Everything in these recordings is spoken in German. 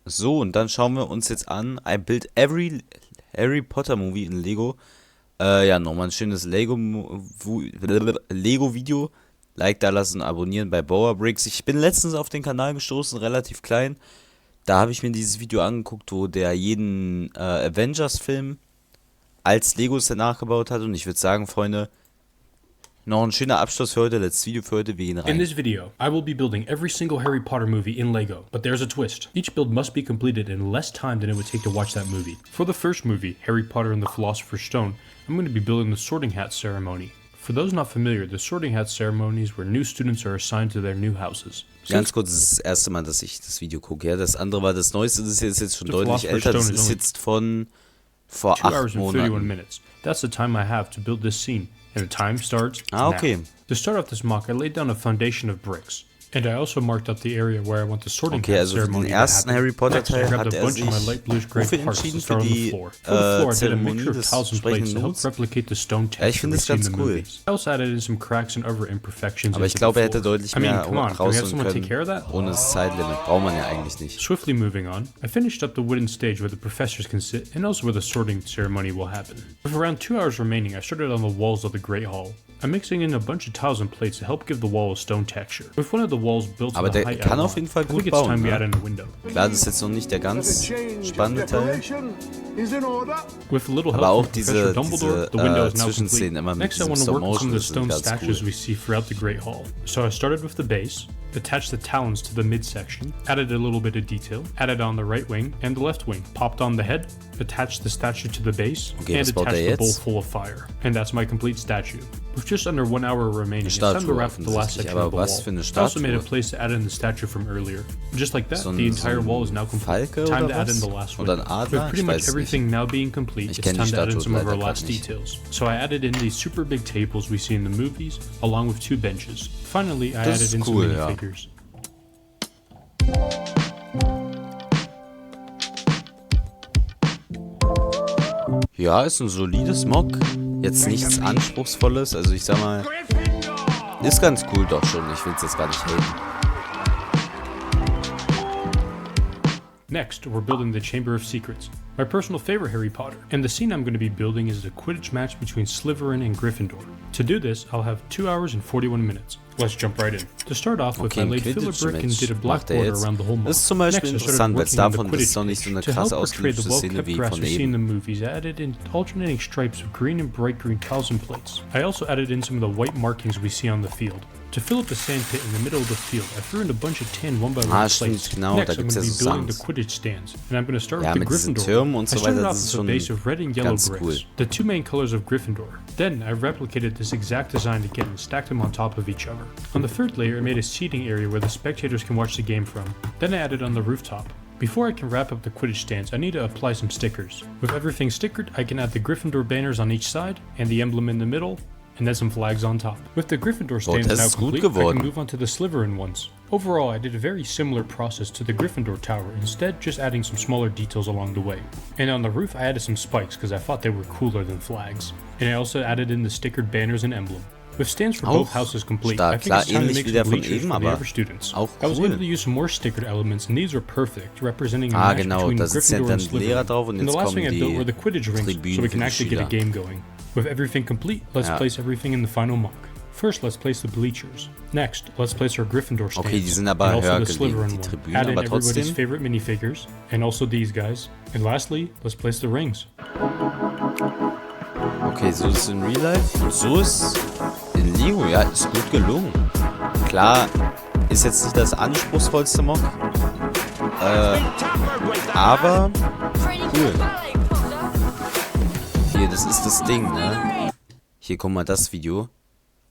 So, und dann schauen wir uns jetzt an. I built every Harry Potter movie in Lego. Ja, nochmal ein schönes Lego-Video. Like da lassen, abonnieren bei Bouwer Bricks. Ich bin letztens auf den Kanal gestoßen, relativ klein. Da habe ich mir dieses Video angeguckt, wo der jeden Avengers-Film als Lego-Set nachgebaut hat. Und ich würde sagen, Freunde, noch ein schöner Abschluss für heute, letztes Video für heute, wir gehen rein. In this video, I will be building every single Harry Potter movie in Lego, but there's a twist. Each build must be completed in less time than it would take to watch that movie. For the first movie, Harry Potter and the Philosopher's Stone, I'm going to be building the Sorting Hat ceremony. For those not familiar, the Sorting Hat ceremony is where new students are assigned to their new houses. Ganz kurz, das ist das erste Mal, dass ich das Video gucke. Ja, das andere war das Neueste, das ist jetzt schon deutlich älter. Das ist jetzt von vor 8 Monaten. That's the time I have to build this scene, and the time starts now. Okay. To start off this mock, I laid down a foundation of bricks. And I also marked up the area where I want the sorting hat ceremony to happen. Also für den ersten Harry Potter Teil hat sich wofür entschieden, für die Zeremonie des sprechenden Huts. Ja, ich finde das ganz cool. Aber ich glaube, er hätte deutlich mehr rausholen können. Ohne das Zeitlimit braucht man ja eigentlich nicht. Swiftly moving on, I finished up the wooden stage where the professors can sit and also where the sorting ceremony will happen. With around 2 hours remaining, I started on the walls of the Great Hall. I'm mixing in a bunch of tiles and plates to help give the wall a stone texture. With one of the walls built to the height kann auf jeden Fall gut bauen, ne? Klar, das ist jetzt noch nicht der ganz spannende Teil. Aber auch diese Zwischenszenen immer mit diesem Stop Motion, das sind ganz cool. So I started with the base, attached the talons to the midsection, added a little bit of detail, added on the right wing and the left wing, popped on the head, attached the statue to the base, and attached the bowl full of fire. And that's my complete statue. With just under 1 hour remaining, it's time to wrap up the last section of the wall. I also made a place to add in the statue from earlier. Just like that, the entire wall is now complete. Time to add in the last one. With pretty much everything now being complete, it's time to add in some of our last details. So I added in these super big tables we see in the movies, along with 2 benches. Finally, I added in some minifigures. Ja, ist ein solides Mock. Jetzt nichts Anspruchsvolles. Also ich sag mal, ist ganz cool doch schon. Ich will es jetzt gar nicht haten. Next, we're building the Chamber of Secrets, my personal favorite Harry Potter. And the scene I'm going to be building is a Quidditch match between Slytherin and Gryffindor. To do this, I'll have 2 hours and 41 minutes. Let's jump right in. To start off with, I laid filler brick and did a black border around the whole mock. Das ist zum Beispiel interessant, weil es davon ist noch nicht so eine krass ausgelöste Szene wie von eben. In the movies, I added in alternating stripes of green and bright green tiles and plates. I also added in some of the white markings we see on the field. To fill up the sand pit in the middle of the field, I threw in a bunch of tan 1x1 plates. Genau, Next, da I'm gibt's going ja to be so building the Quidditch stands, and I'm going to start with the mit diesen Gryffindor. Türmen und so I started weiter, off das ist with a schon base of red and yellow ganz bricks, cool. the 2 main colors of Gryffindor. Then I replicated this exact design again and stacked them on top of each other. On the third layer, I made a seating area where the spectators can watch the game from. Then I added on the rooftop. Before I can wrap up the Quidditch stands, I need to apply some stickers. With everything stickered, I can add the Gryffindor banners on each side, and the emblem in the middle, and then some flags on top. With the Gryffindor stands now complete, I can move on to the Slytherin ones. Overall, I did a very similar process to the Gryffindor tower, instead just adding some smaller details along the way. And on the roof, I added some spikes because I thought they were cooler than flags. And I also added in the stickered banners and emblem. With stands for both houses complete, I think it's time to make some bleachers for the other students. I was able to use some more stickered elements, and these are perfect, representing a match between Gryffindor and Slytherin. And the last thing I built were the Quidditch rings, so we can actually get a game going. With everything complete, let's place everything in the final mock. First, let's place the bleachers. Next, let's place our Gryffindor stands. Okay, die sind aber höher gelegt, die Tribünen, add in aber trotzdem. Everybody's favorite minifigures, and also these guys. And lastly, let's place the rings. Okay, so ist es in Real Life und so ist in Lego. Ja, ist gut gelungen. Klar, ist jetzt nicht das anspruchsvollste Mock, aber cool. Hier, das ist das Ding, ne? Hier, guck mal, das Video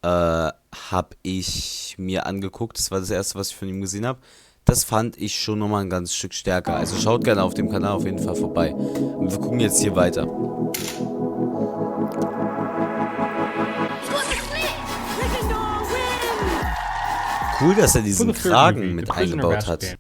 habe ich mir angeguckt. Das war das erste, was ich von ihm gesehen habe. Das fand ich schon nochmal ein ganz Stück stärker. Also schaut gerne auf dem Kanal auf jeden Fall vorbei. Und wir gucken jetzt hier weiter. Cool, dass er diesen Kragen mit eingebaut hat. Ich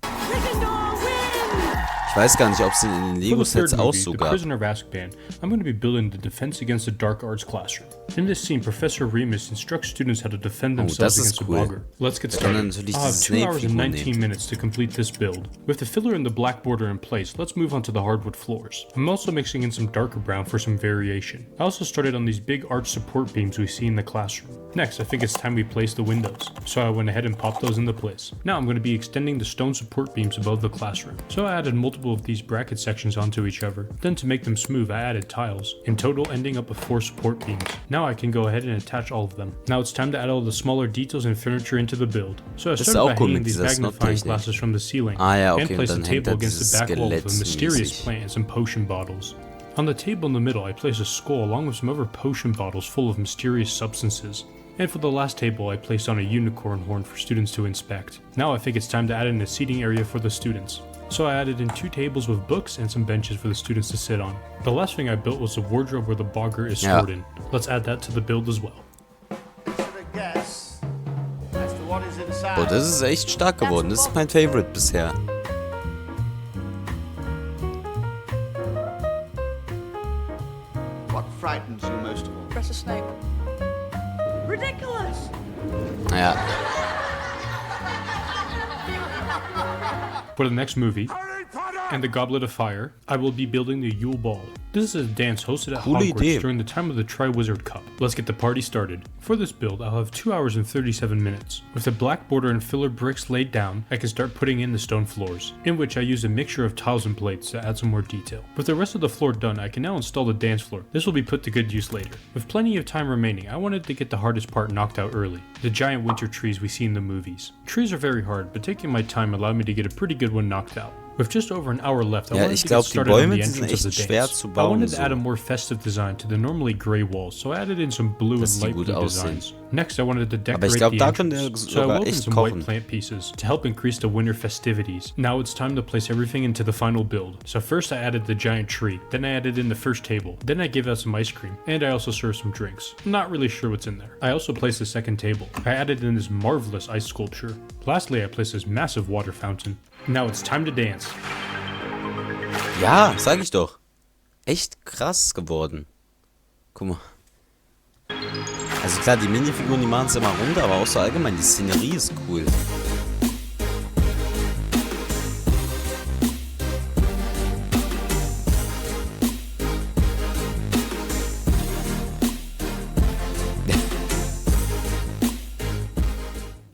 weiß gar nicht, ob es den in den For the Lego-Sets third auch movie, so The gab. Prisoner of Azkaban, I'm going to be building the Defense Against the Dark Arts classroom. In this scene, Professor Remus instructs students how to defend themselves das ist against cool. a bogger. Let's get Da kann started. man natürlich I'll have diese 2 hours and Snape-Figur 19 nehmen. minutes to complete this build. With the filler and the black border in place, let's move on to the hardwood floors. I'm also mixing in some darker brown for some variation. I also started on these big arch support beams we see in the classroom. Next, I think it's time we place the windows, so I went ahead and popped those into place. Now I'm going to be extending the stone support beams above the classroom. So I added multiple of these bracket sections onto each other. Then to make them smooth, I added tiles, in total ending up with 4 support beams. Now I can go ahead and attach all of them. Now it's time to add all the smaller details and furniture into the build. So I Das ist started by auch cool hanging mit these dieser magnifying Snot-Technik. glasses from the ceiling Ah ja, and okay, und placed a dann hängt table da against dieses the back wall with mysterious Skelett-mäßig. plants and potion bottles. On the table in the middle, I placed a skull along with some other potion bottles full of mysterious substances. And for the last table, I placed on a unicorn horn for students to inspect. Now I think it's time to add in a seating area for the students. So I added in 2 tables with books and some benches for the students to sit on. The last thing I built was a wardrobe where the bogger is stored in. Let's add that to the build as well. Boah, das ist echt stark geworden. Das ist mein Favorite bisher. What frightens you most of all? Professor Snape. Ridiculous! Naja, For the next movie, and the Goblet of Fire, I will be building the Yule Ball. This is a dance hosted at Coole Hogwarts Idee. during the time of the Triwizard Cup. Let's get the party started. For this build, I'll have 2 hours and 37 minutes. With the black border and filler bricks laid down, I can start putting in the stone floors, in which I use a mixture of tiles and plates to add some more detail. With the rest of the floor done, I can now install the dance floor. This will be put to good use later. With plenty of time remaining, I wanted to get the hardest part knocked out early, the giant winter trees we see in the movies. Trees are very hard, but taking my time allowed me to get a pretty good one knocked out. With just over an hour left, I Ja, wanted ich to glaub, get die started on Bäume, the die sind entrance of echt the schwer dance. zu I bauen, wanted to so. add a more festive design to the normally gray walls, so I added in some blue Dass and die light gut blue aussehen. designs. Next, I wanted to Aber ich decorate glaub, the da könnt ihr entrance, so I sogar woven echt some kochen. white plant pieces to help increase the winter festivities. Now it's time to place everything into the final build. So first I added the giant tree, then I added in the first table, then I gave out some ice cream, and I also served some drinks. I'm not really sure what's in there. I also placed the second table. I added in this marvelous ice sculpture. Lastly, I placed this massive water fountain. Now it's time to dance. Ja, sag ich doch. Echt krass geworden. Guck mal. Also klar, die Minifiguren, die machen es immer runter, aber auch so allgemein, die Szenerie ist cool.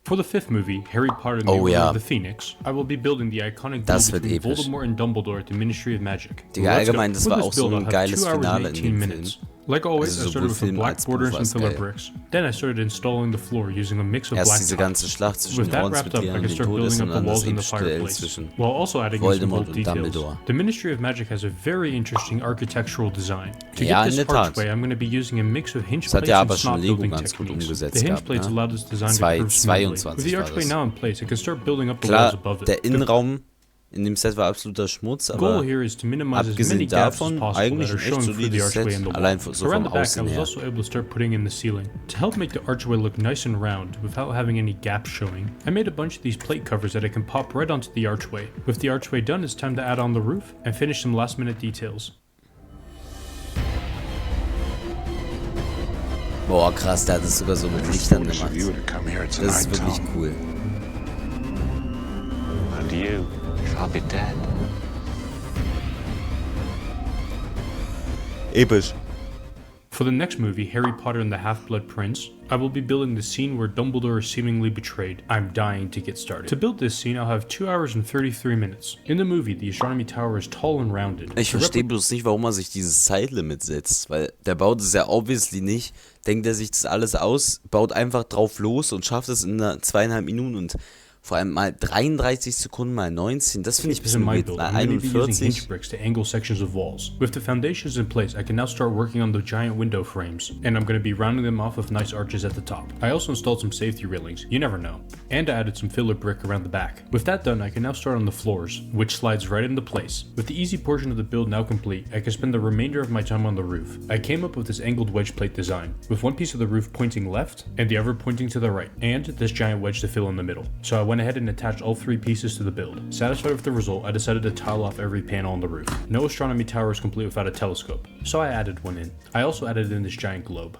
For the fifth movie, Harry Potter and the Oh, Order ja. of the Phoenix, I will be building the iconic Das duel wird between episch. Voldemort and Dumbledore at the Ministry of Magic. Digga, Let's go. allgemein, das For war this auch so build, ein I'll have geiles 2 hours and Finale in 18 dem minutes. Film. Like always, Also I started sowohl with the Film black als borders Buch and war's filler geil. bricks. Then I started installing the floor using a mix of Erst black diese tile. ganze Schlacht zwischen With that Ordensmitgliedern wrapped up, I und can den start building Todes up und the dann das walls and the epische Duell fireplace, zwischen while also adding in some Voldemort bold und details. Dumbledore. The Ministry of Magic has a very interesting architectural design. To Ja, get in this der Tat. archway, I'm going to be using a mix of hinge Das hat plates ja and aber schon snot Lego building ganz gut techniques. umgesetzt The hinge gehabt, plates ne? allow this design to curve smoothly. 22 With the war archway das. now in place, I can start building up the walls Klar, above it. der Innenraum in dem Set war absoluter Schmutz, The goal aber here is to minimize as many abgesehen gaps as davon possible eigentlich that are ein echt showing through the solides archway and Set, the allein wall. so Around vom the back, I Aussehen was her. also able to start putting in the ceiling. To help make the archway look nice and round without having any gaps showing, I made a bunch of these plate covers that I can pop right onto the archway. With the archway done, it's time to add on the roof and finish some last minute details. Boah, krass, der hat es sogar so mit Lichtern Foolish of you gemacht. to come here Das ist tonight, wirklich Tom. cool. And you shall be dead. Episch. For the next movie, Harry Potter and the Half-Blood Prince, I will be building the scene where Dumbledore is seemingly betrayed. I'm dying to get started. To build this scene, I'll have 2 hours and 33 minutes. In the movie, the astronomy tower is tall and rounded. Ich verstehe bloß nicht, warum er sich dieses Zeitlimit setzt, weil der baut es ja obviously nicht, denkt er sich das alles aus, baut einfach drauf los und schafft es in 2,5 Minuten und vor allem mal 33 Sekunden mal 19, das finde ich ein This is bisschen my weird, build. mal I'm going to be using hinge 41. bricks to angle sections of walls. With the foundations in place, I can now start working on the giant window frames, and I'm going to be rounding them off with nice arches at the top. I also installed some safety railings, you never know, and I added some filler brick around the back. With that done, I can now start on the floors, which slides right into place. With the easy portion of the build now complete, I can spend the remainder of my time on the roof. I came up with this angled wedge plate design, with one piece of the roof pointing left and the other pointing to the right, and this giant wedge to fill in the middle. So I went ahead and attached all 3 pieces to the build. Satisfied with the result, I decided to tile off every panel on the roof. No astronomy tower is complete without a telescope, so I added one in. I also added in this giant globe.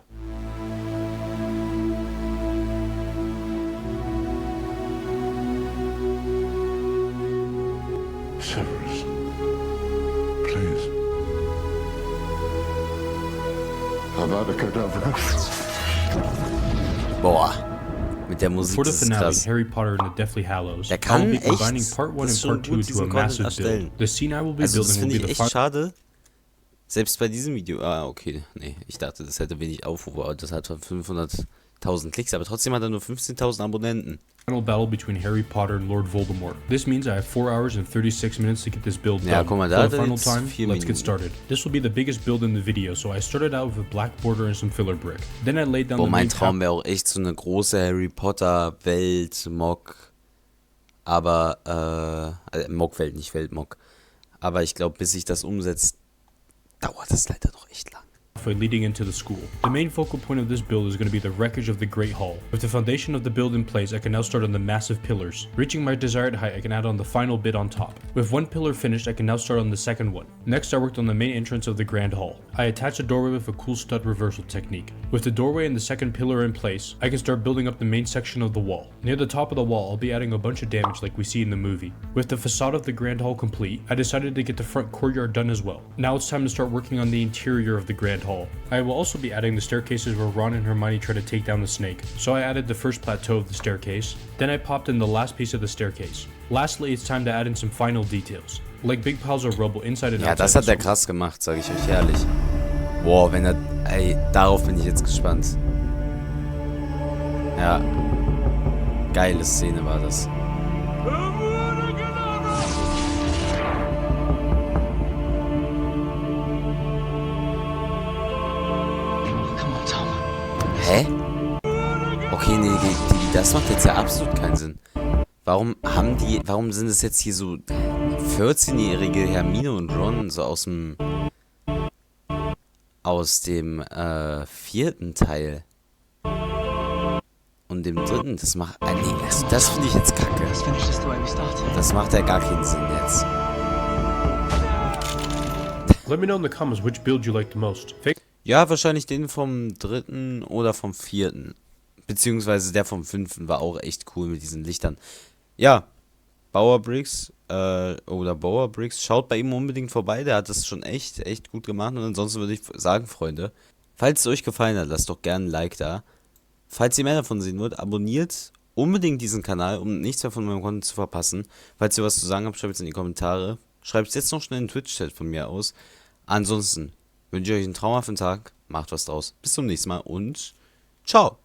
Severus, please. Avada Kedavra. Boah, mit der Musik, For the das ist finale, krass. Harry Potter and the Deathly Hallows, Der I kann will be combining echt, part 1 das ist and schon part 2 gut, to a diesen Content massive erstellen. build. The scene I will be Also das building will finde be ich the echt final. schade. Selbst bei diesem Video, okay, nee, ich dachte, das hätte wenig Aufrufe, aber das hat 500.000 Klicks, aber trotzdem hat er nur 15.000 Abonnenten. Final battle between Harry Potter and Lord Voldemort. This means I have 4 hours and 36 minutes to get this build Ja, done. guck mal, For da the hat er final jetzt time, 4 let's get Minuten. started. This will be the biggest build in the video, so I started out with a black border and some filler brick. Then I laid down Boah, the mein main Traum wäre auch echt so eine große Harry Potter Welt, Mock, aber, Mock-Welt, nicht Welt-Mock. Aber ich glaube, bis sich das umsetzt, dauert das leider noch echt lang. pathway leading into the school. The main focal point of this build is going to be the wreckage of the Great Hall. With the foundation of the build in place, I can now start on the massive pillars. Reaching my desired height, I can add on the final bit on top. With one pillar finished, I can now start on the second one. Next, I worked on the main entrance of the Grand Hall. I attached a doorway with a cool stud reversal technique. With the doorway and the second pillar in place, I can start building up the main section of the wall. Near the top of the wall, I'll be adding a bunch of damage like we see in the movie. With the facade of the Grand Hall complete, I decided to get the front courtyard done as well. Now it's time to start working on the interior of the Grand Hall. I will also be adding the staircases where Ron and Hermione try to take down the snake. So I added the first plateau of the staircase. Then I popped in the last piece of the staircase. Lastly, it's time to add in some final details, like big piles of rubble inside and Ja, outside das the hat er school. krass gemacht, sage ich euch ehrlich. Boah, wenn er... Ey, darauf bin ich jetzt gespannt. Ja. Geile Szene war das. Hä? Okay, nee, das macht jetzt ja absolut keinen Sinn. Warum sind es jetzt hier so 14-jährige Hermine und Ron so aus dem vierten Teil und dem dritten? Das macht, nee, das finde ich jetzt kacke. Das macht ja gar keinen Sinn jetzt. Let me know in the comments which build you like the most. Ja, wahrscheinlich den vom dritten oder vom vierten. Beziehungsweise der vom fünften war auch echt cool mit diesen Lichtern. Ja, Bouwer Bricks Bouwer Bricks, schaut bei ihm unbedingt vorbei, der hat das schon echt gut gemacht. Und ansonsten würde ich sagen, Freunde, falls es euch gefallen hat, lasst doch gerne ein Like da. Falls ihr mehr davon sehen wollt, abonniert unbedingt diesen Kanal, um nichts mehr von meinem Content zu verpassen. Falls ihr was zu sagen habt, schreibt es in die Kommentare. Schreibt es jetzt noch schnell in den Twitch-Chat von mir aus. Ansonsten wünsche ich euch einen traumhaften Tag, macht was draus. Bis zum nächsten Mal und ciao.